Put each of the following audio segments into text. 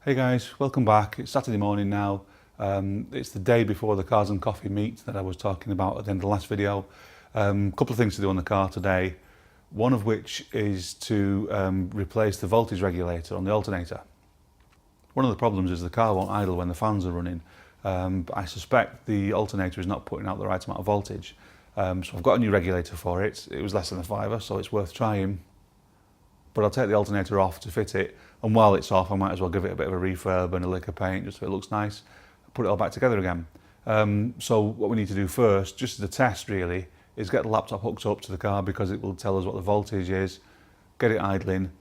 Hey guys, welcome back. It's Saturday morning now. It's the day before the Cars and Coffee meet that I was talking about at the end of the last video. A couple of things to do on the car today, one of which is to replace the voltage regulator on the alternator. One of the problems is the car won't idle when the fans are running. But I suspect the alternator is not putting out the right amount of voltage. So I've got a new regulator for it. It was less than a fiver, so it's worth trying. But I'll take the alternator off to fit it, and while it's off I might as well give it a bit of a refurb and a lick of paint just so it looks nice, put it all back together again. So what we need to do first, just as a test really, is get the laptop hooked up to the car because it will tell us what the voltage is, get it idling,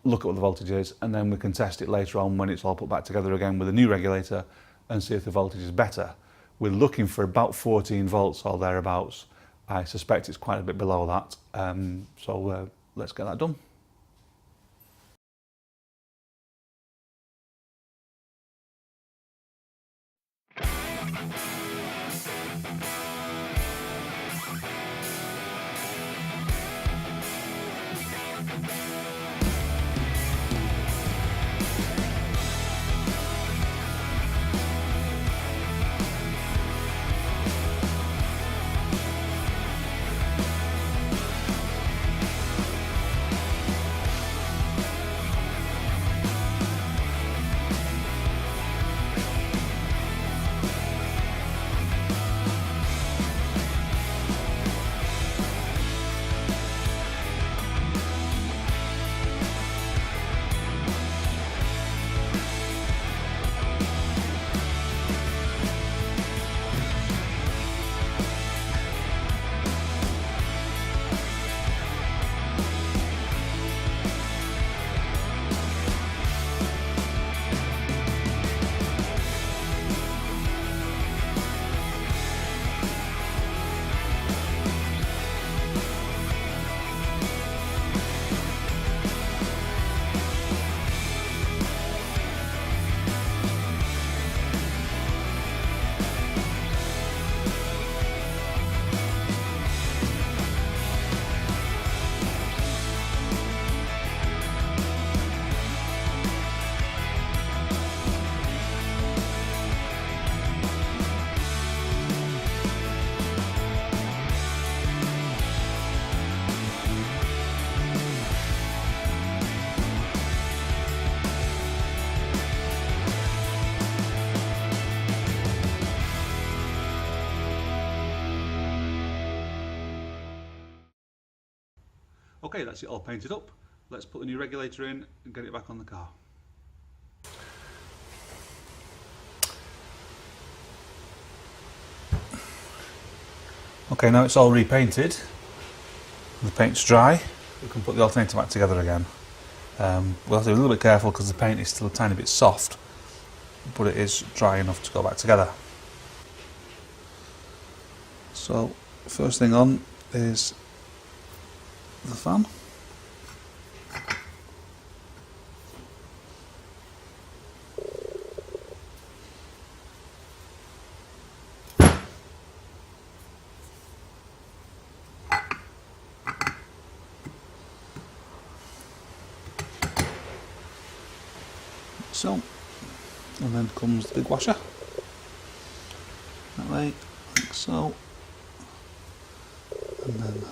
look at what the voltage is, and then we can test it later on when it's all put back together again with a new regulator and see if the voltage is better. We're looking for about 14 volts or thereabouts. I suspect it's quite a bit below that, so let's get that done. Okay, that's it all painted up. Let's put the new regulator in and get it back on the car. Okay, now it's all repainted. The paint's dry. We can put the alternator back together again. We'll have to be a little bit careful because the paint is still a tiny bit soft, but it is dry enough to go back together. So, first thing on is the fan. So, and then comes the big washer. That way, like so, and then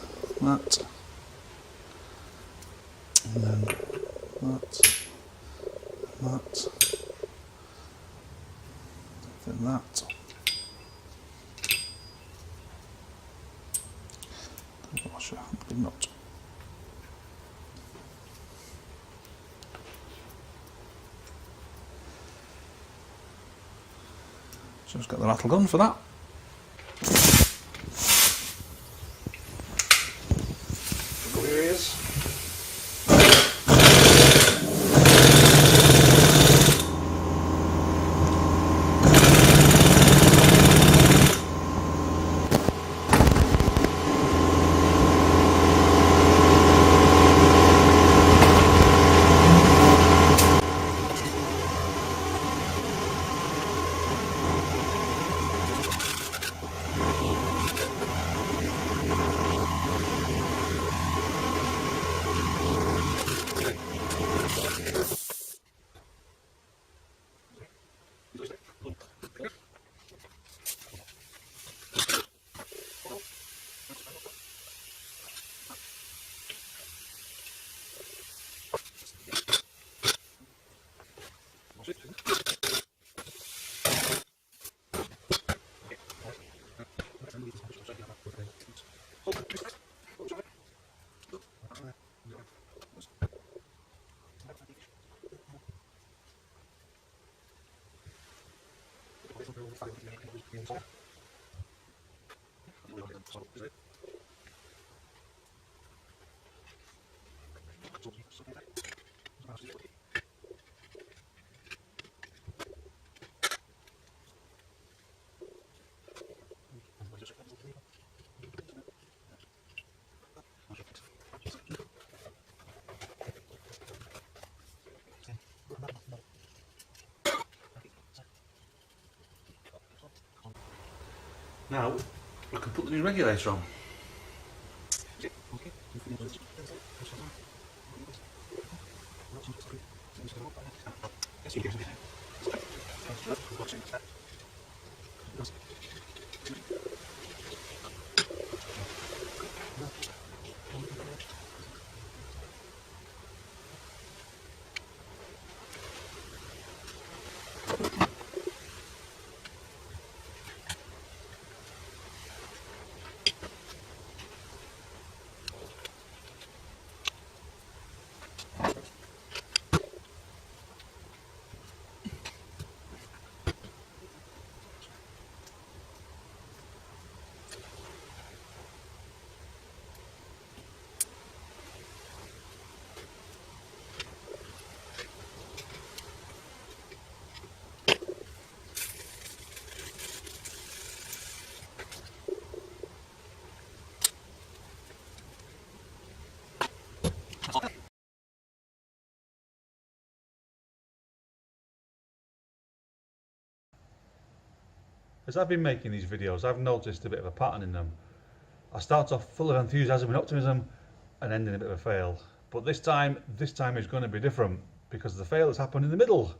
that. And then that, then that. The washer, big nut. Just got the rattle gun for that. Look over your ears. Now we can put the new regulator on. As I've been making these videos, I've noticed a bit of a pattern in them. I start off full of enthusiasm and optimism and end in a bit of a fail. But this time is going to be different because the fail has happened in the middle.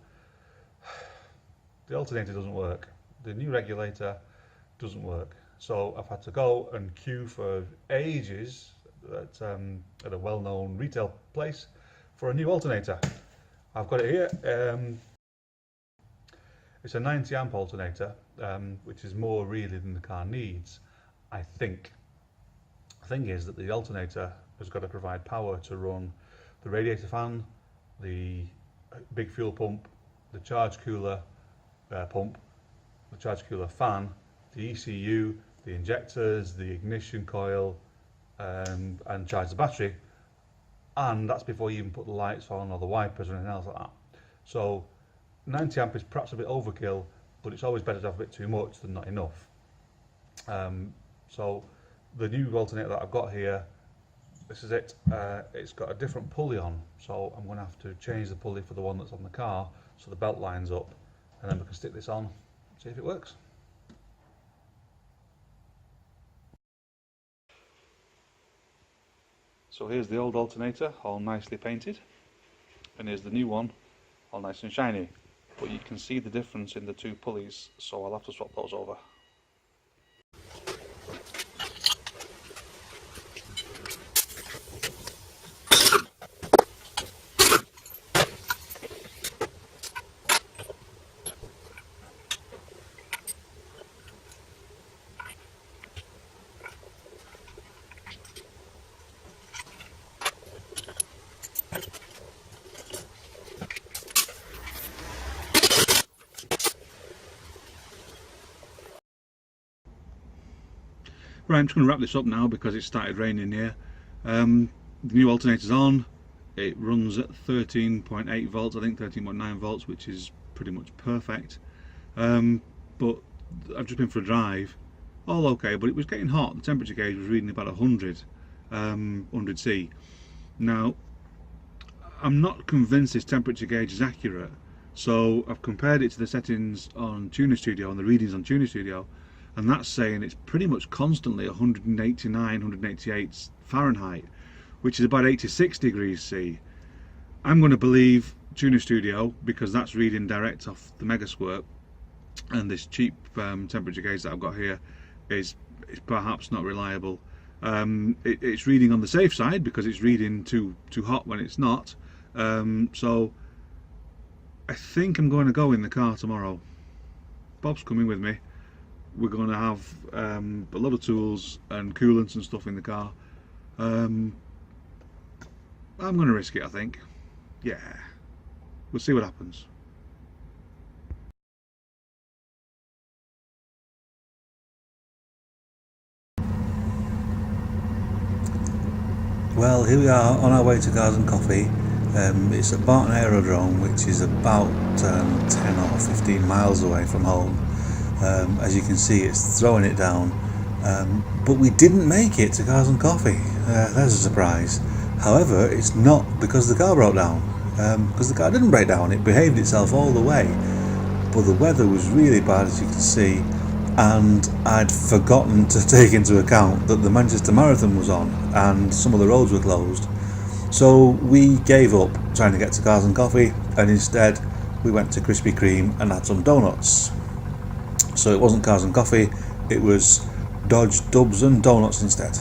The alternator doesn't work. The new regulator doesn't work. So I've had to go and queue for ages at a well-known retail place for a new alternator. I've got it here. It's a 90 amp alternator, which is more really than the car needs, I think. The thing is that the alternator has got to provide power to run the radiator fan, the big fuel pump, the charge cooler pump, the charge cooler fan, the ECU, the injectors, the ignition coil, and charge the battery. And that's before you even put the lights on or the wipers or anything else like that. So 90 amp is perhaps a bit overkill, but it's always better to have a bit too much than not enough. So the new alternator that I've got here, this is it. It's got a different pulley on, so I'm going to have to change the pulley for the one that's on the car so the belt lines up, and then we can stick this on, see if it works. So here's the old alternator, all nicely painted, and here's the new one, all nice and shiny. But you can see the difference in the two pulleys, so I'll have to swap those over. Right, I'm just going to wrap this up now because it started raining here. The new alternator's on. It runs at 13.8 volts, I think 13.9 volts, which is pretty much perfect. But I've just been for a drive, all okay, but it was getting hot. The temperature gauge was reading about 100, 100C. Now, I'm not convinced this temperature gauge is accurate, so I've compared it to the settings on Tuner Studio and the readings on Tuner Studio, and that's saying it's pretty much constantly 189, 188 Fahrenheit, which is about 86 degrees C. I'm going to believe Tuner Studio because that's reading direct off the Megasquirt, and this cheap temperature gauge that I've got here is perhaps not reliable. It's reading on the safe side because it's reading too hot when it's not. So I think I'm going to go in the car tomorrow. Bob's coming with me. We're going to have a lot of tools and coolants and stuff in the car. I'm going to risk it, I think. Yeah, we'll see what happens. Well, here we are on our way to Cars and Coffee. It's at Barton Aerodrome, which is about 10 or 15 miles away from home. As you can see, it's throwing it down. But we didn't make it to Cars and Coffee. There's a surprise. However, it's not because the car broke down. Because the car didn't break down, it behaved itself all the way. But the weather was really bad, as you can see, and I'd forgotten to take into account that the Manchester Marathon was on and some of the roads were closed. So we gave up trying to get to Cars and Coffee, and instead we went to Krispy Kreme and had some donuts. So it wasn't Cars and Coffee, it was Dodge Dubs and Donuts instead.